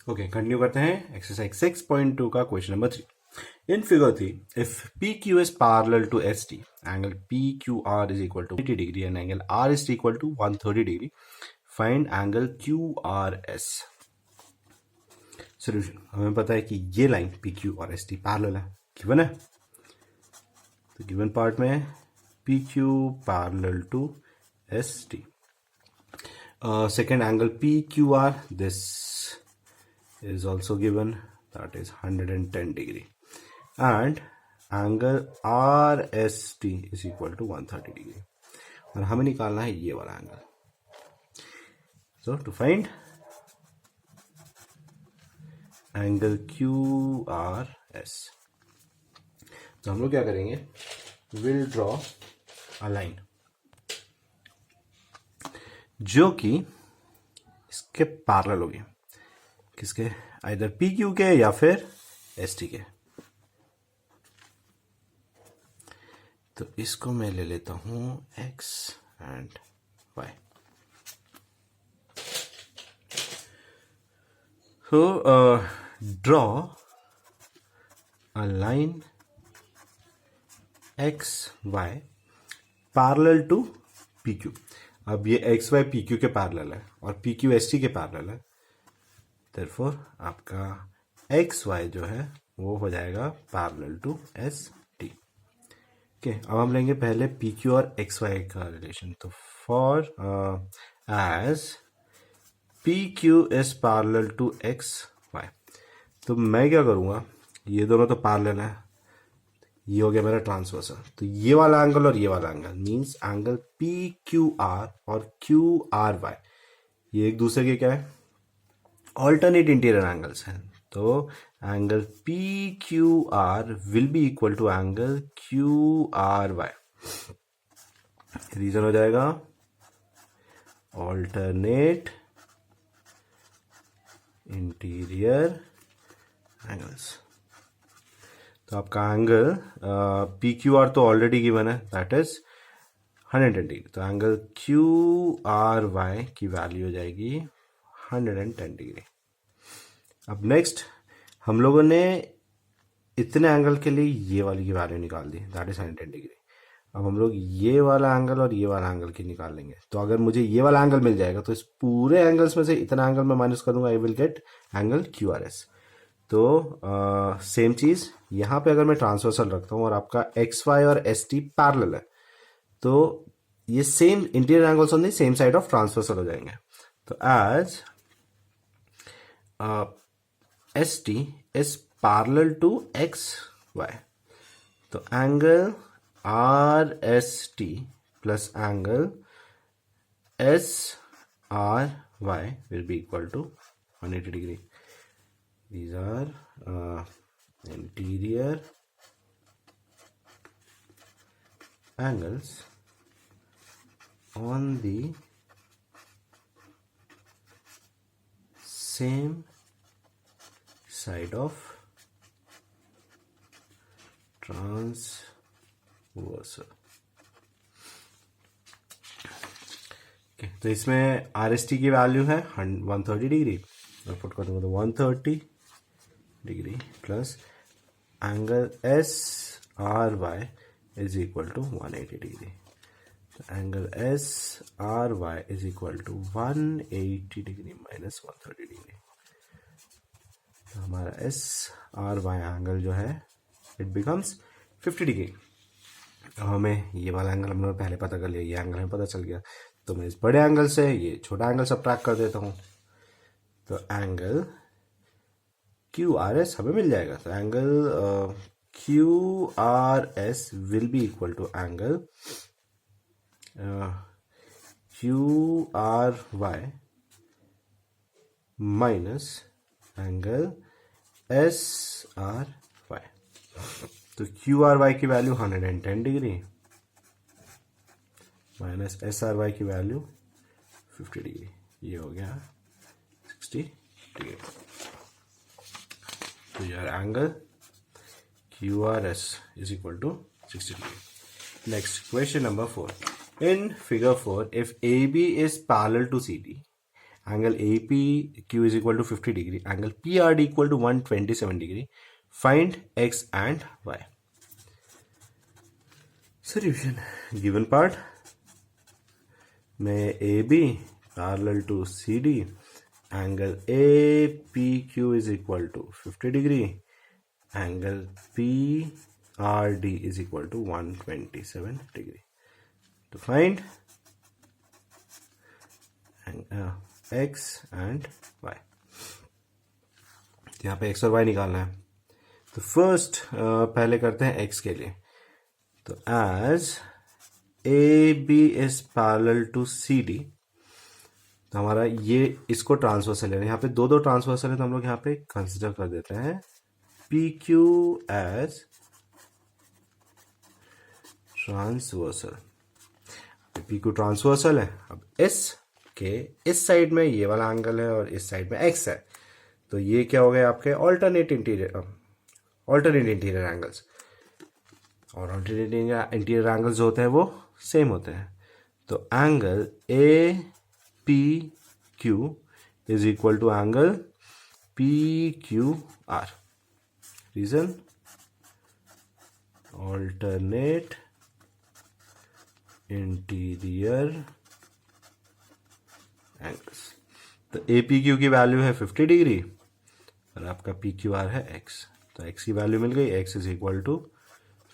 Okay, continue करते हैं exercise 6.2 का question number 3. In figure 3, if PQ is parallel to ST, angle PQR is equal to 80 degree and angle RST equal to 130 degree. Find angle QRS. Solution. हमें पता है कि ये line PQ और ST parallel है, given है. तो given part में PQ parallel to ST. Second angle PQR, this is also given, that is 110 degree, and angle RST is equal to 130 degree. और हमें निकालना है ये वाला angle. So to find angle QRS, तो हम लोग क्या करेंगे, विल ड्रॉ अ लाइन जो कि इसके पैरेलल होगी. किसके? आइदर PQ के या फिर ST के. तो इसको मैं ले लेता हूं X and Y. So draw a line XY parallel to PQ. अब ये XY PQ के पैरेलल है और PQ ST के पैरेलल है. Therefore आपका XY जो है वो हो जाएगा पैरेलल टू ST. ओके, अब हम लेंगे पहले PQ और XY का रिलेशन. तो for as PQ is parallel to XY, तो मैं क्या करूँगा, ये दोनों तो पैरेलल है, ये हो गया मेरा ट्रांसवर्सल. तो ये वाला एंगल और ये वाला एंगल मीन्स एंगल PQR और QRY ये एक दूसरे के क्या है, ऑल्टरनेट इंटीरियर एंगल्स हैं. तो angle PQR will be equal to angle QRY. Reason हो जाएगा ऑल्टरनेट इंटीरियर एंगल्स. तो आपका एंगल PQR तो ऑलरेडी गिवन है, दैट इज 110 डिग्री. तो एंगल QRY की वैल्यू हो जाएगी 110 डिग्री. अब नेक्स्ट हम लोगों ने इतने एंगल के लिए ये वाली की वैल्यू निकाल दी, दैट इज 110 डिग्री. अब हम लोग ये वाला एंगल और ये वाला एंगल की निकाल लेंगे. तो अगर मुझे ये वाला एंगल मिल जाएगा तो इस पूरे एंगल्स में से इतना एंगल मैं माइनस करूंगा, I will get angle QRS. तो सेम चीज यहाँ पे अगर मैं ट्रांसवर्सल रखता हूँ और आपका XY और ST पैरेलल है, तो ये same interior angles on the same side of transversal हो जाएंगे. तो as ST is parallel to XY, तो angle RST plus angle SRY will be equal to 180 degree. These are interior angles on the same side of transversal. तो इसमें RST की value है 130 degree, और put कर दूंगा तो 130 degree plus angle SRY is equal to 180 degree. Angle SRY is equal to 180 degree minus 130 degree. तो हमारा SRY एंगल जो है इट बिकम्स 50 डिग्री. अब हमें ये वाला एंगल हमने पहले पता कर लिया, ये एंगल हमें पता चल गया. तो मैं इस बड़े एंगल से ये छोटा एंगल सब्ट्रैक्ट कर देता हूँ. तो एंगल QRS हमें मिल जाएगा. तो angle QRS will be equal to angle QRY minus angle SRY. तो QRY की वैल्यू 110 डिग्री माइनस SRY की वैल्यू 50 डिग्री, ये हो गया 60 डिग्री. तो your angle QRS is equal to 60 degree. Next, question number 4. In figure 4, if AB is parallel to CD angle A P Q is equal to 50 degree, angle P R D equal to 127 degree, find x and y. Solution. Given part में A B parallel to C D, angle A P Q is equal to 50 degree, angle P R D is equal to 127 degree. to find x and y. यहाँ पे x और y निकालना है. तो first पहले करते हैं x के लिए. तो as A B is parallel to C D, तो हमारा ये इसको ट्रांसवर्सल है. यहाँ पे दो ट्रांसवर्सल है, तो हम लोग यहाँ पे कंसिडर कर देते हैं P Q as transversal. P Q transversal है. अब इस के इस साइड में ये वाला एंगल है और इस साइड में एक्स है, तो ये क्या हो गए आपके ऑल्टरनेट इंटीरियर एंगल्स. और ऑल्टरनेट इंटीरियर एंगल्स जो होते हैं वो सेम होते हैं. तो angle A P Q is equal to angle P Q R. Reason alternate interior angles. तो ए पी क्यू की वैल्यू है 50 डिग्री और आपका पी क्यू आर है एक्स. तो एक्स की वैल्यू मिल गई, x is equal to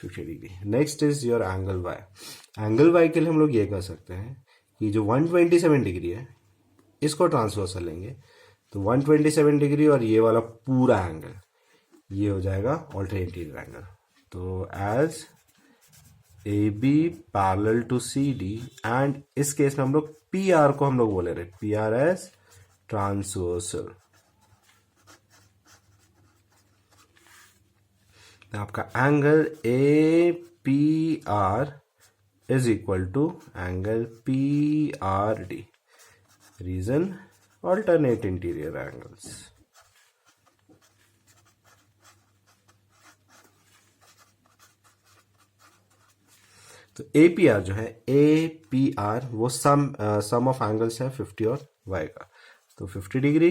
50 degree. Next is your angle y. Angle y के लिए हम लोग ये कर सकते हैं कि जो 127 डिग्री है इसको ट्रांसवर्सल लेंगे, तो 127 डिग्री और ये वाला पूरा एंगल ये हो जाएगा ऑल्टरनेट इंटीरियर एंगल. तो as A B parallel to C D, and इस केस में हम लोग पी आर को हम लोग बोले रहे पी आर एज ट्रांसवर्सल. आपका angle A P R is equal to angle P R D. Reason alternate interior angles. तो ए पी आर जो है ए पी आर वो सम ऑफ एंगल्स है 50 और वाई का. तो 50 degree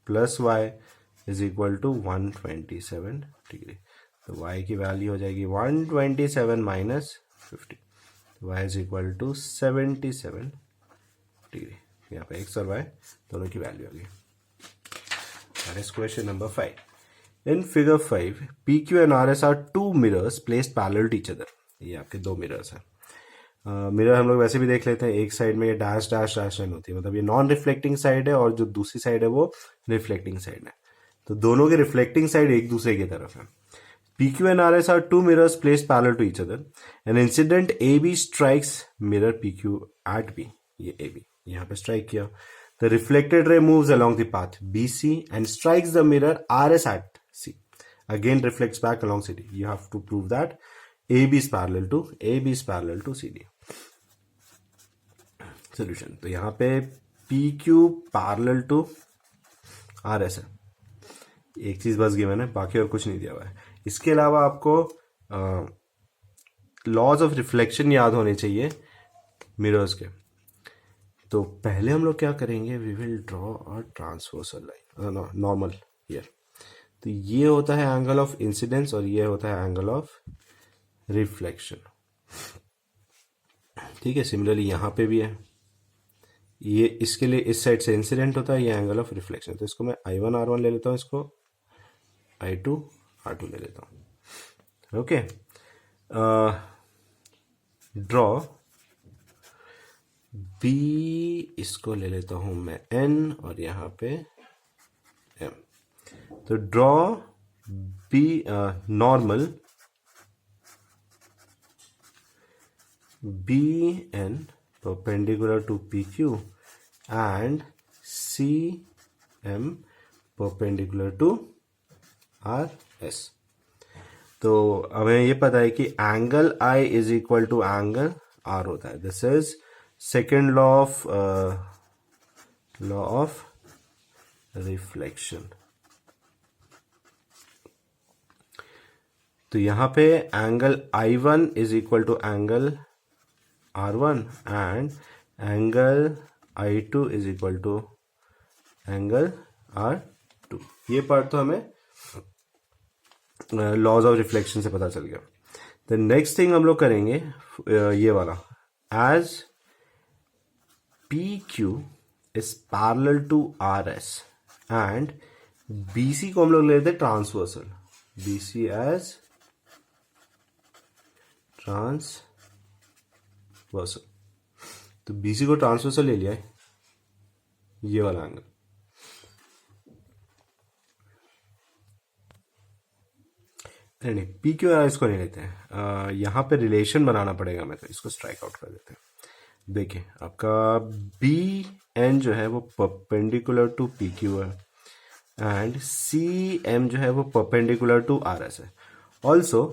plus y is equal to 127 degree. तो y की वैल्यू हो जाएगी 127 minus 50. y is equal to 77 degree. यहाँ पे x और y दोनों की वैल्यू आ गई. Question number 5. In figure 5 PQ and RS are two mirrors placed parallel to each other. ये आपके दो मिरर्स हैं. मिरर हम लोग वैसे भी देख लेते हैं, एक साइड में ये डैश डैश डैश लाइन होती है, मतलब ये नॉन रिफ्लेक्टिंग साइड है और जो दूसरी साइड है वो रिफ्लेक्टिंग साइड है. तो दोनों के रिफ्लेक्टिंग साइड एक दूसरे की तरफ है. PQ and RS are two mirrors placed parallel to each other. An incident AB strikes mirror PQ at B. ये AB यहाँ पे strike किया. The reflected ray moves along the path BC and strikes the mirror RS at C. Again reflects back along CD. You have to prove that AB is parallel to CD. Solution. तो यहाँ पे PQ parallel to RS है. एक चीज बस given है, बाकी और कुछ नहीं दिया हुआ है. इसके अलावा आपको लॉज ऑफ रिफ्लेक्शन याद होने चाहिए मिरर्स के. तो पहले हम लोग क्या करेंगे, we will draw a transversal line normal here. तो ये होता है एंगल ऑफ इंसिडेंस और ये होता है एंगल ऑफ रिफ्लेक्शन. ठीक है. सिमिलरली यहाँ पे भी है, ये इसके लिए इस साइड से इंसिडेंट होता है, ये एंगल ऑफ रिफ्लेक्शन. तो इसको मैं I1 R1 ले लेता हूँ, इसको I2 R2 ले लेता हूँ. ओके. ड्रॉ B, इसको ले लेता हूं मैं N और यहां पे M. तो draw B normal BN perpendicular to PQ and CM perpendicular to RS. तो हमें ये पता है कि angle I is equal to angle R होता है. This is second law of reflection. तो यहां पे angle I1 is equal to angle R1 and angle I2 is equal to angle R2। ये पार्ट तो हमें लॉज ऑफ रिफ्लेक्शन से पता चल गया। द नेक्स्ट थिंग हम लोग करेंगे ये वाला, as PQ is parallel to RS and BC को हम लोग लेते हैं ट्रांसवर्सल, BC एज ट्रांसवर्सल। तो BC को ट्रांसवर्सल ले लिया है, ये वाला एंगल। नहीं, PQ और RS को नहीं लेते हैं, यहाँ पे रिलेशन बनाना पड़ेगा हमें, तो इसको स्ट्राइक आउट कर देते हैं। देखिए आपका BN जो है वो परपेंडिकुलर टू PQ है एंड CM जो है वो परपेंडिकुलर टू RS है। ऑल्सो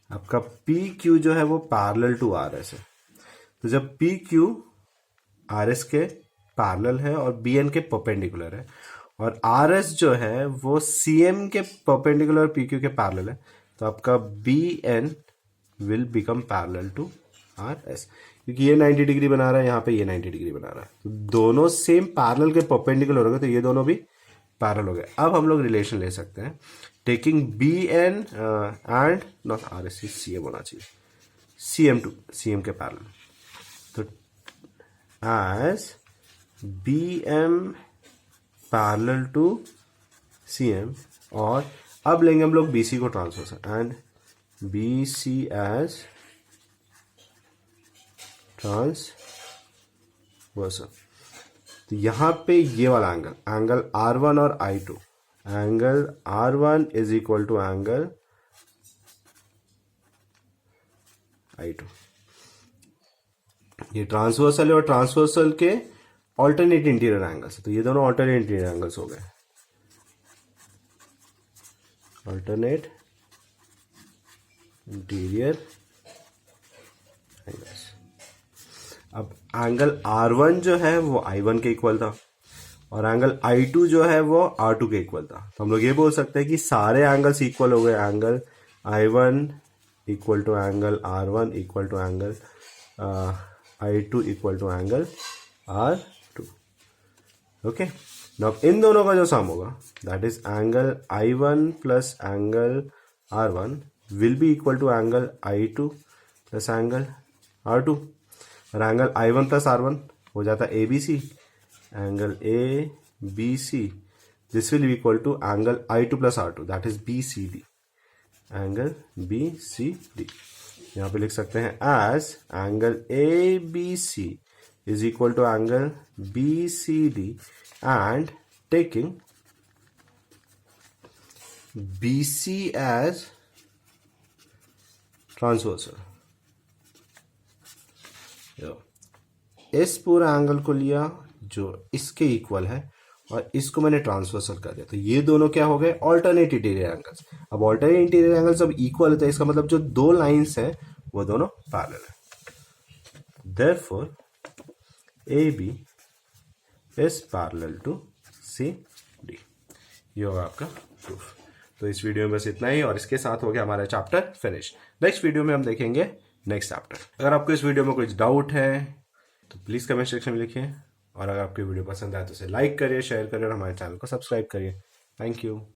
आपका PQ जो है वो पैरेलल टू RS है। तो जब PQ RS के पैरेलल है और BN के परपेंडिकुलर है और RS जो है वो CM के परपेंडिकुलर PQ के पैरेलल है, तो आपका BN will become parallel to RS, क्योंकि ये 90 डिग्री बना रहा है, यहाँ पे ये 90 डिग्री बना रहा है, तो दोनों सेम पैरेलल के परपेंडिकुलर हो गए, तो ये दोनों भी पैरेलल हो गए। अब हम लोग रिलेशन ले सकते हैं taking BN and not RS, CM होना चाहिए, CM टू CM के पैरेलल। तो as BM parallel to CM, और अब लेंगे हम लोग BC को transversal and BC as transversal. तो यहां पे ये वाला एंगल R1 और I2, angle R1 is equal to angle I2। ये ट्रांसवर्सल है और ट्रांसवर्सल के ऑल्टरनेट इंटीरियर एंगल्स है, तो ये दोनों ऑल्टरनेट इंटीरियर एंगल्स हो गए, ऑल्टरनेट इंटीरियर एंगल्स। अब एंगल R1 जो है वो I1 के इक्वल था और एंगल I2 जो है वो R2 के इक्वल था, तो हम लोग ये बोल सकते हैं कि सारे एंगल्स इक्वल हो गए, angle I1 equal to angle R1 equal to angle I2 equal to angle R2। Okay, now इन दोनों का जो सम होगा that is angle I1 plus angle R1 will be equal to angle I2 plus angle R2, और angle I1 plus R1 हो जाता है ABC, angle ABC this will be equal to angle I2 plus R2 that is BCD, angle BCD। यहाँ पे लिख सकते हैं as angle ABC is equal to angle BCD and taking BC as transversal. इस पूरा एंगल को लिया जो इसके इक्वल है और इसको मैंने ट्रांसवर्सल कर दिया, तो ये दोनों क्या हो गए, ऑल्टरनेट इंटीरियर एंगल्स। अब ऑल्टरनेट इंटीरियर एंगल्स जब इक्वल है तो इसका मतलब जो दो लाइंस हैं वो दोनों पैरेलल है, therefore AB is parallel to CD। ये होगा आपका प्रूफ। तो इस वीडियो में बस इतना ही, और इसके साथ हो गया हमारा चैप्टर फिनिश। नेक्स्ट वीडियो में हम देखेंगे नेक्स्ट चैप्टर। अगर आपको इस वीडियो में कुछ डाउट है तो प्लीज़ कमेंट सेक्शन में लिखिए, और अगर आपकी वीडियो पसंद आए तो उसे लाइक करिए, शेयर करिए और हमारे चैनल को सब्सक्राइब करिए। Thank you.